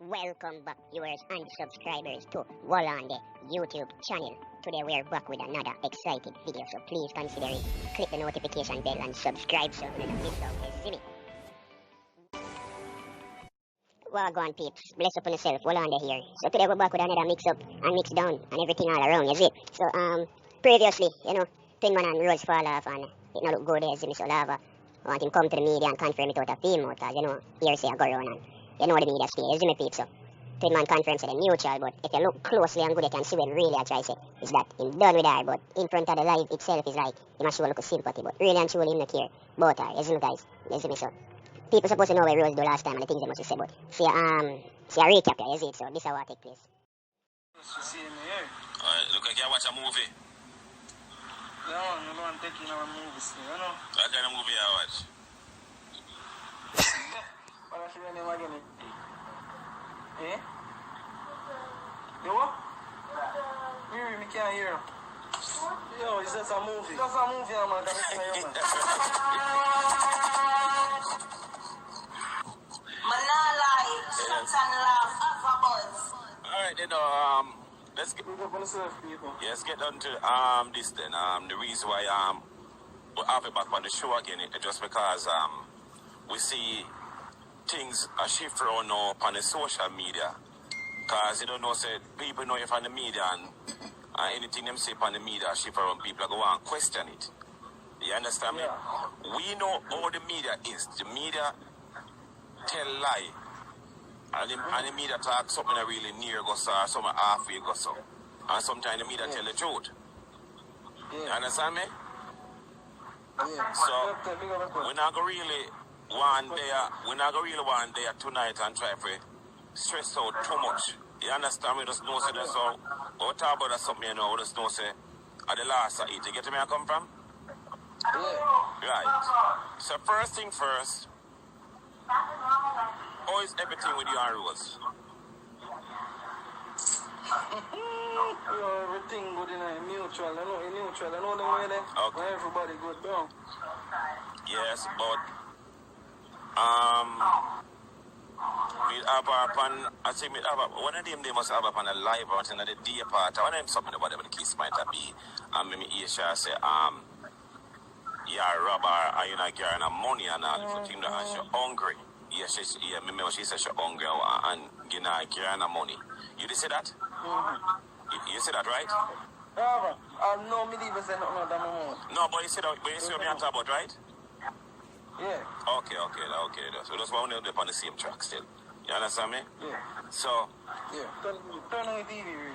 Welcome back, viewers and subscribers, to Wull on the YouTube channel. Today we are back with another exciting video, so please consider it. Click the notification bell and subscribe so you don't miss out. See me. Well, go on, peeps. Bless up on yourself. Wull on here. So today we're back with another mix up and mix down and everything all around. You see? So previously, Twinman and Rose fall off and it not look good. You see me? So lava. I want him come to the media and confirm it out of female, cause here say I go around and. You know the media stay, you see me, peeps, so Twinman confirms that they're neutral, but if you look closely and good, you can see what really I try to say is that he's done with her, but in front of the live itself is like, he must show a little sympathy, but really and truly him not care about her, you see me, guys, you see me, so people supposed to know what Rose do last time and the things they must have said, but see a recap here, you see it, so this is what take place. You see me here? Look like you watch a movie. Yeah, man, you want to take in our movies, you know? What kind of movie you watch? What I should name again? Eh? You what? Me can't hear. Yo, it's just a movie. Just a movie, man. Manalai, shots and laugh, buzz. Alright, then, let's get Yes, get on to this then. The reason why we have it back on the show again is just because we see things are shift around now on the social media. Cause you don't know, say people know if on the media and anything them say on the media shift around, people go and question it. You understand me? We know how the media is. The media tell lie. And the media talk something that really near go so, something halfway go so. And sometimes the media tell the truth. You understand me? So we're not gonna really we're not gonna really want there tonight and try to stress out too much. You understand me? Just know say that's all. We'll talk about that something, just know say at the last I eat. You get to me I come from? Right. So first thing first, how is everything with you and Rose? Everything good in a mutual. I know the way there. Okay. Everybody good, bro. Yes, but one of them they must have up on a live or on the day part. One of them something about the kiss might be maybe Aisha say robber you're not getting money and all for him that she's hungry. Yes, remember she said she's hungry and you're not getting money. You did say that? You said that, right? No, me didn't say nothing about that. No, but you said what me on top about, right? Yeah. Okay. So that's why we're on the same track still. You understand me? Yeah. So. Yeah. Turn on the TV.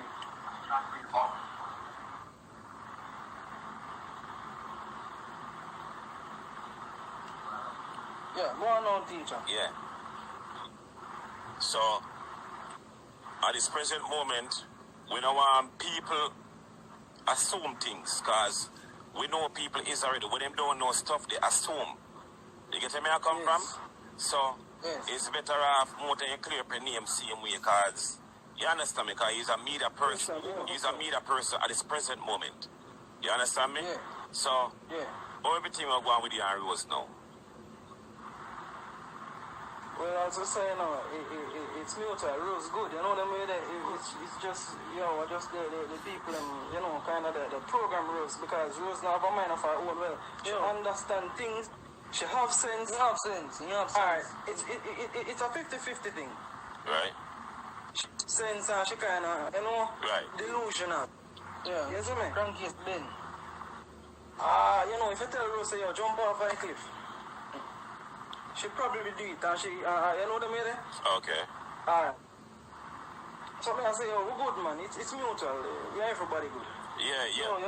Yeah, go on, teacher. Yeah. So, at this present moment, we don't want people assume things, because we know people is already, when them don't know stuff, they assume. You get where I come from? So, it's better off more than you clear up your name same way, because you understand me, because he's a media person. He's a media person at this present moment. You understand me? Yeah. So, everything will go on with you and Rose now. Well, as I say, it's mutual. Rose good. You know what I mean? It's just, just the people and, kind of the program Rose, because Rose now have a mind of her own. Well, she understand things. She have sense. You have sense. Alright, it's a 50-50 thing. Right. Sense and she kind of, right. Delusional. Yeah. You see me? Cranky Ben. If you tell Rose, say, jump off a cliff. She probably do it, and she, you know what I mean? Okay. Alright. So I say, we're good, man. It's mutual. We're everybody good. Yeah. Yeah.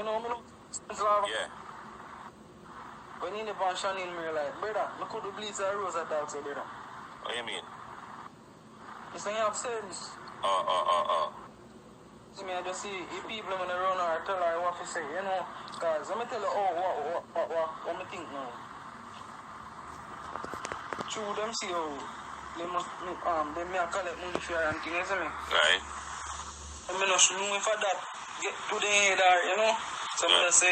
When you never shine in me like, brother, I could bleed a rose at that, so brother. What do you mean? You say you have sense. See me, I just see if people when they run her, tell her what to say, because let me tell you, what me think now. True, them see how they must, they may collect money for her and things, you see me? Right. I mean, not know if that get to the head or, so I say,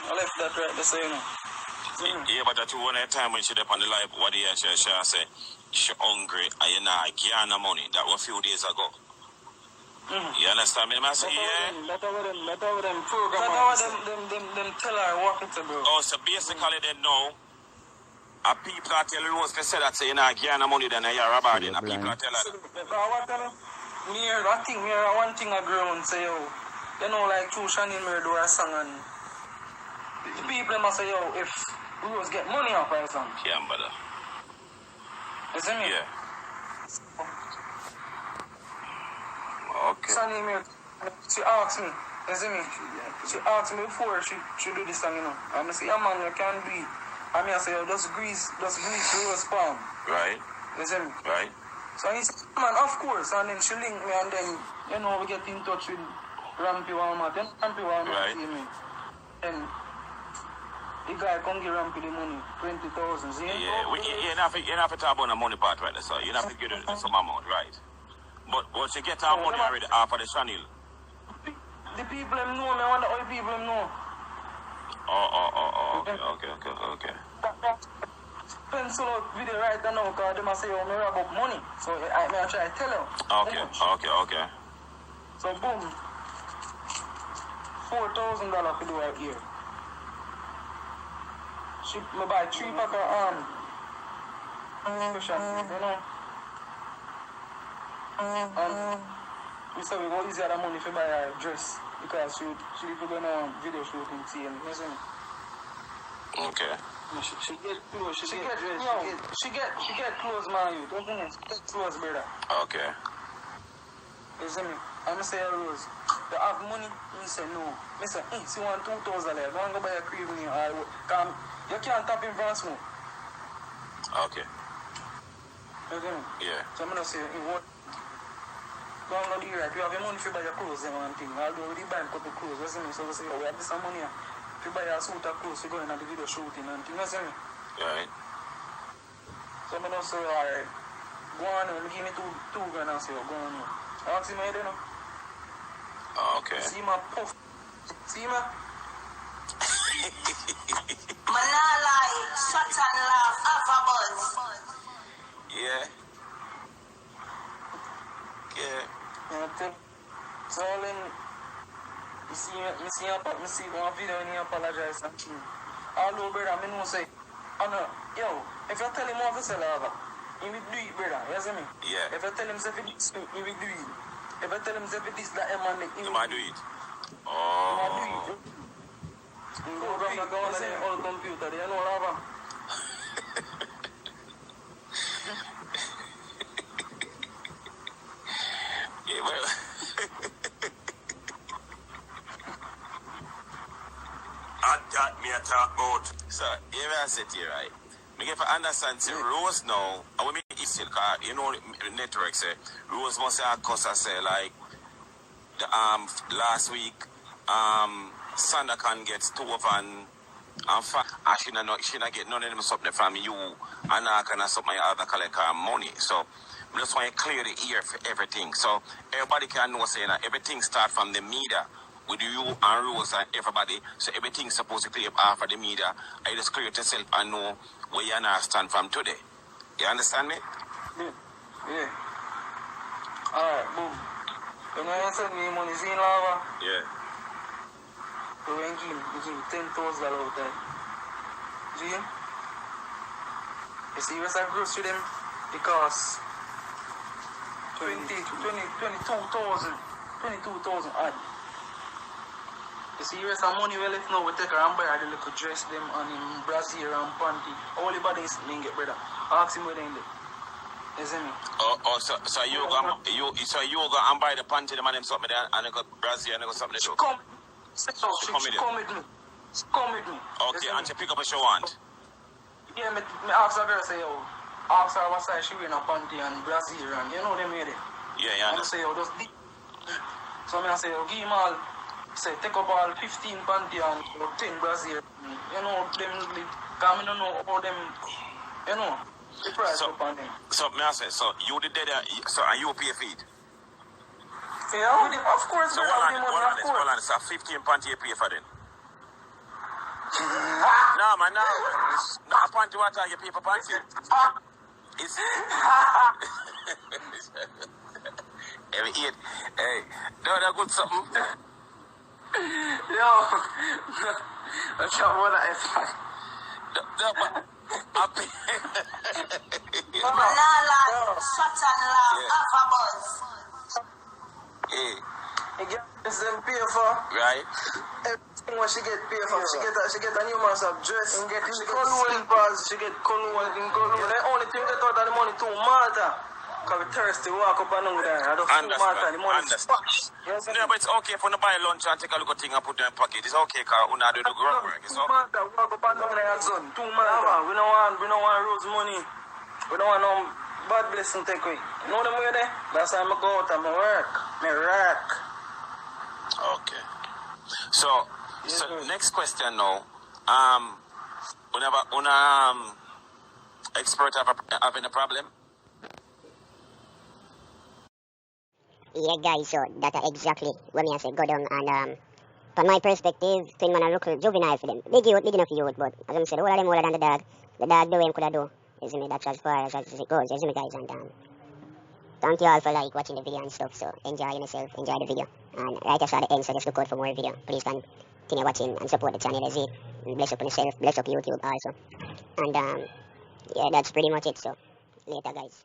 I left that right, they say, Yeah, but that one time when she up on the live, what did she say? she hungry and you know, give her no money. That was a few days ago. You understand me? I say, yeah. That's how them program. That's how them tell her what it's about. Oh, so basically they know. People that tell Rose to say that, say, you know, give her no money, then you hear about it. People that tell her. One thing I grown say, yo, you know, like two Shannon Mir do a song and the people must say, yo, if Rose get money off her song. Yeah, brother. You see me? Yeah. Okay. Sunny Mir, she asked me, you see me? She asked me before she do this song, you know. And I say, yeah man, you can't do it. I mean, I say, yo, just grease Rose palm. Right. You see me? Right. So he said, man, of course. And then she linked me and then, you know, we get in touch with Rampy Walmart. Then Rampy Walmart Right. see me. And the guy come give Rampy the money, 20,000. See? Yeah, you have to talk about the money part right there, so you have to give it some amount, right? But once you get our money already off of the channel. The people them know, me wonder how the people them know. Okay. Pencil out video right now because they must say, oh, me rob up money. So I try to tell them. Okay. So boom. $4,000 to do right here. She me buy 3 pack of cushion, you know. And we say we go use the money to buy her dress because she will go on video shooting team, you see me? Okay. She get clothes, she get clothes, man, you don't know, she get clothes, brother. Okay. You see me? I'm say, Rose, you have money? Me say, no. Me say, she want $2,000, go and go buy a crib in here, come, you can't tap in France, no. Okay. You see me? Yeah. So I'm going to say, what? Go and go do right, you have your money to buy your clothes and one thing, although we buy a couple clothes, you see me? So we say, we have this money here. If you buy a suit of clothes, you go in the video shooting and thing, you see me? Right. So I'm going to say, alright, go on and give me two grand and say, go on here. I ask him, you know? Okay. See my puff. See me? Manalai, shut and laugh, have a buzz. Yeah. So then, you see one video and he apologize and thing. Although, brother, I know say, yo, if you tell him what to sell over, he will do it, brother, you see me? Yeah. If you tell him say this, he will do it. If you tell him say this, that man, he might do it. He might do it. Go from the corner and all computer, you know what happened? Yeah, well. That me a talk about. So, here I sit here, right? Me get for understand, say, Rose now, I will make it still, because, you know, the network say, Rose must have cost her, say, like, the, last week, Sandra can get stove and she not get none of them something from you, and I can have something other collect her money. So, I just want to clear the ear for everything. So, everybody can know, saying that everything start from the media. With you and Rose and everybody, so everything's supposed to clear up after the media. I just clear it yourself and know where you stand from today. You understand me? Yeah. Alright, boom. You know you send me money, see in lava? Yeah. So when you give $10,000 out there. See? You see, where's that gross to them? It costs 22,000 odd. You see, here's some money we left now. We take her and buy her the little dress them and him brassiere and panty. All the body is get, brother. Ask him where they in there. You see me? So you go and buy the panty them and them something there and they got brassiere and they got something there too? She come with me. She come with me. Okay, and she pick up what she want? Yeah, me ask her girl, say, yo, ask her what size she wearing a panty and brassiere and you know them here. Yeah. And I say, yo, just so I say, yo, give him all. Say, take up all 15 panty and 10 brassiere. You know, them, because I don't know all them, you know, the price up on them. So, me I say, so you did that, so and you pay for it? Yeah, of course, so hold on, so 15 panty you pay for them? No, man, no. No, panty what you pay for panty? It's every eat. Hey, no, that good something. Yo, that's what I thought. Happy. Manala, shut and laugh, Yeah. half a buzz. Hey, You get them pay for right? everything what she get paid for. She get a new man's dress. She get slippers. She get cologne. The only thing get out of the money to Malta. Cause we thirsty, walk up and down there. I don't feel Malta, the money splash. Yes, No, but it's okay for you to buy lunch and take a look at thing and put them in pocket. It's okay, cause we not do the groundwork. It's okay. Malta, walk up and down there and son. 2 Malta. We don't want rose money. We don't want no bad blessing take away. You know them way there? That's why I go out and I work. Me work. Okay. So next question now. Expert having a problem? Yeah, guys, so that's exactly what me I say go down and from my perspective, Twinman a look juvenile for them. Big enough youth, but as I said, all of them older than the dog. The dog do him could do. You see me, that's as far as it goes, you see me guys, and thank you all for like watching the video and stuff, so enjoy yourself, enjoy the video. And right after the end, so just look out for more video. Please continue watching and support the channel as it. Bless up on yourself, bless up YouTube also. And yeah, that's pretty much it, so later guys.